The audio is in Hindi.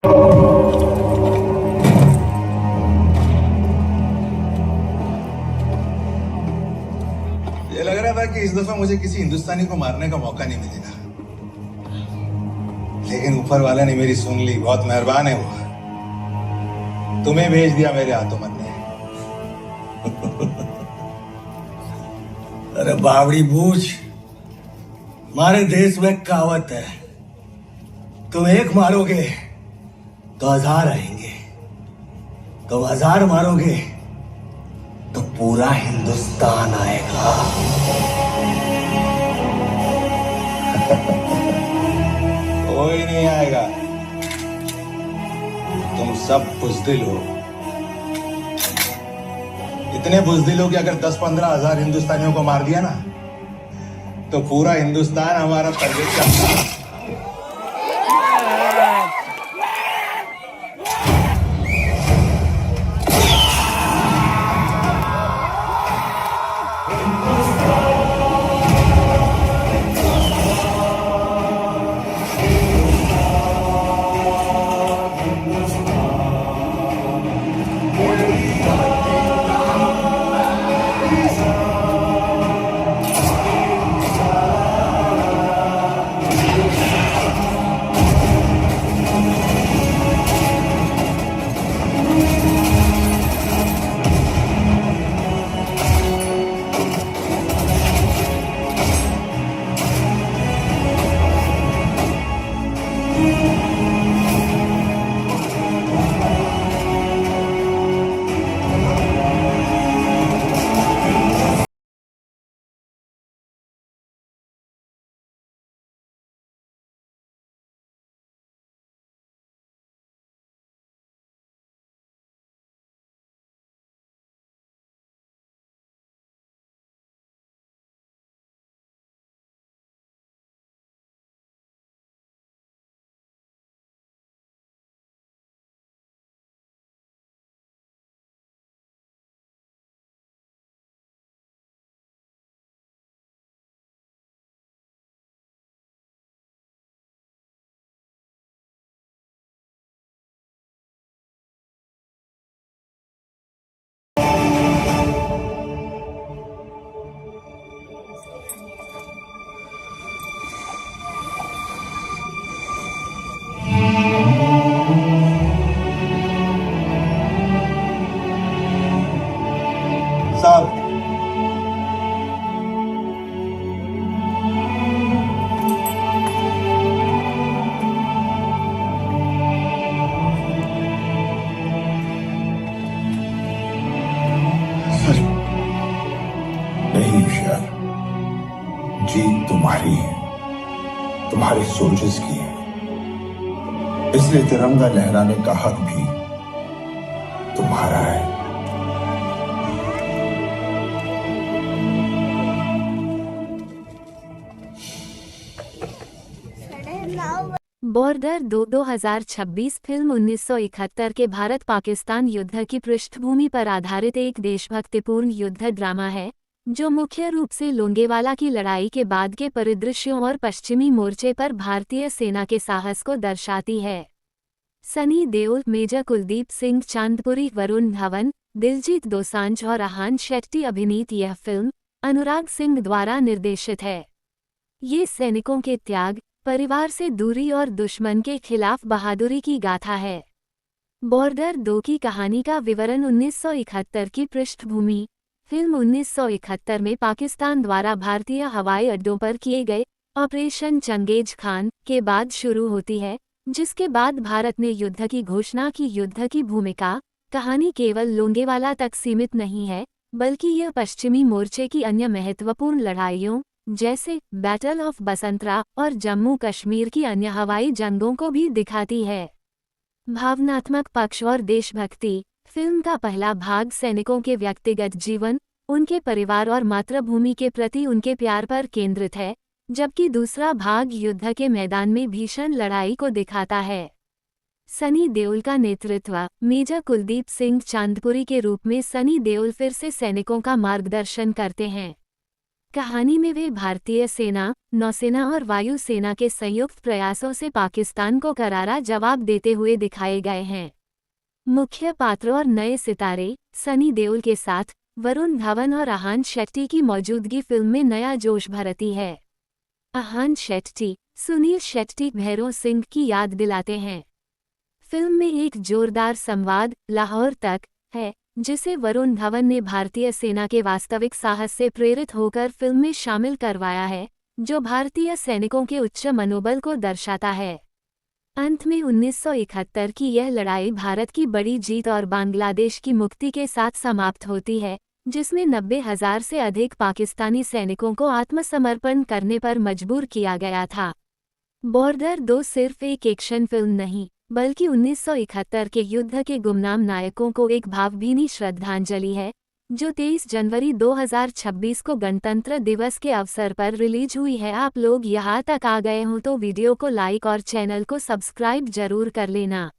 ये लग रहा था कि इस दफा मुझे किसी हिंदुस्तानी को मारने का मौका नहीं मिलेगा, लेकिन ऊपर वाला ने मेरी सुन ली। बहुत मेहरबान है वो। तुम्हें भेज दिया मेरे हाथों मन ने। अरे बावड़ी बूझ, हमारे देश में कहावत है, तुम एक मारोगे तो 1000 आएंगे, तुम 1000 मारोगे तो पूरा हिंदुस्तान आएगा। कोई नहीं आएगा, तुम सब बुजदिल हो। इतने बुजदिल हो कि अगर 10-15 हजार हिंदुस्तानियों को मार दिया ना, तो पूरा हिंदुस्तान हमारा टारगेट करता। साहब, नहीं होशियार, जीत तुम्हारी है, तुम्हारे सोल्जर्स की है, इसलिए तिरंगा लहराने का हक भी तुम्हारा है। बॉर्डर 2026 फिल्म 1971 के भारत पाकिस्तान युद्ध की पृष्ठभूमि पर आधारित एक देशभक्तिपूर्ण युद्ध ड्रामा है, जो मुख्य रूप से लोंगेवाला की लड़ाई के बाद के परिदृश्यों और पश्चिमी मोर्चे पर भारतीय सेना के साहस को दर्शाती है। सनी देओल, मेजर कुलदीप सिंह चांदपुरी, वरुण धवन, दिलजीत दोसांझ और आहान शेट्टी अभिनीत यह फिल्म अनुराग सिंह द्वारा निर्देशित है। ये सैनिकों के त्याग, परिवार से दूरी और दुश्मन के खिलाफ बहादुरी की गाथा है। बॉर्डर 2 की कहानी का विवरण 1971 की पृष्ठभूमि। फिल्म 1971 में पाकिस्तान द्वारा भारतीय हवाई अड्डों पर किए गए ऑपरेशन चंगेज खान के बाद शुरू होती है, जिसके बाद भारत ने युद्ध की घोषणा की। युद्ध की भूमिका कहानी केवल लोंगेवाला तक सीमित नहीं है, बल्कि यह पश्चिमी मोर्चे की अन्य महत्वपूर्ण लड़ाइयों जैसे बैटल ऑफ बसंतरा और जम्मू कश्मीर की अन्य हवाई जंगों को भी दिखाती है। भावनात्मक पक्ष और देशभक्ति। फिल्म का पहला भाग सैनिकों के व्यक्तिगत जीवन, उनके परिवार और मातृभूमि के प्रति उनके प्यार पर केंद्रित है, जबकि दूसरा भाग युद्ध के मैदान में भीषण लड़ाई को दिखाता है। सनी देओल का नेतृत्व। मेजर कुलदीप सिंह चांदपुरी के रूप में सनी देओल फिर से सैनिकों का मार्गदर्शन करते हैं। कहानी में वे भारतीय सेना, नौसेना और वायुसेना के संयुक्त प्रयासों से पाकिस्तान को करारा जवाब देते हुए दिखाए गए हैं। मुख्य पात्र और नए सितारे सनी देओल के साथ वरुण धवन और आहान शेट्टी की मौजूदगी फिल्म में नया जोश भरती है। आहान शेट्टी सुनील शेट्टी भैरव सिंह की याद दिलाते हैं। फिल्म में एक जोरदार संवाद लाहौर तक है, जिसे वरुण धवन ने भारतीय सेना के वास्तविक साहस से प्रेरित होकर फिल्म में शामिल करवाया है, जो भारतीय सैनिकों के उच्च मनोबल को दर्शाता है। अंत में 1971 की यह लड़ाई भारत की बड़ी जीत और बांग्लादेश की मुक्ति के साथ समाप्त होती है, जिसमें 90,000 से अधिक पाकिस्तानी सैनिकों को आत्मसमर्पण करने पर मजबूर किया गया था। बॉर्डर 2 सिर्फ एक एक्शन फिल्म नहीं, बल्कि 1971 के युद्ध के गुमनाम नायकों को एक भावभीनी श्रद्धांजलि है, जो 23 जनवरी 2026 को गणतंत्र दिवस के अवसर पर रिलीज हुई है। आप लोग यहाँ तक आ गए हों तो वीडियो को लाइक और चैनल को सब्सक्राइब जरूर कर लेना।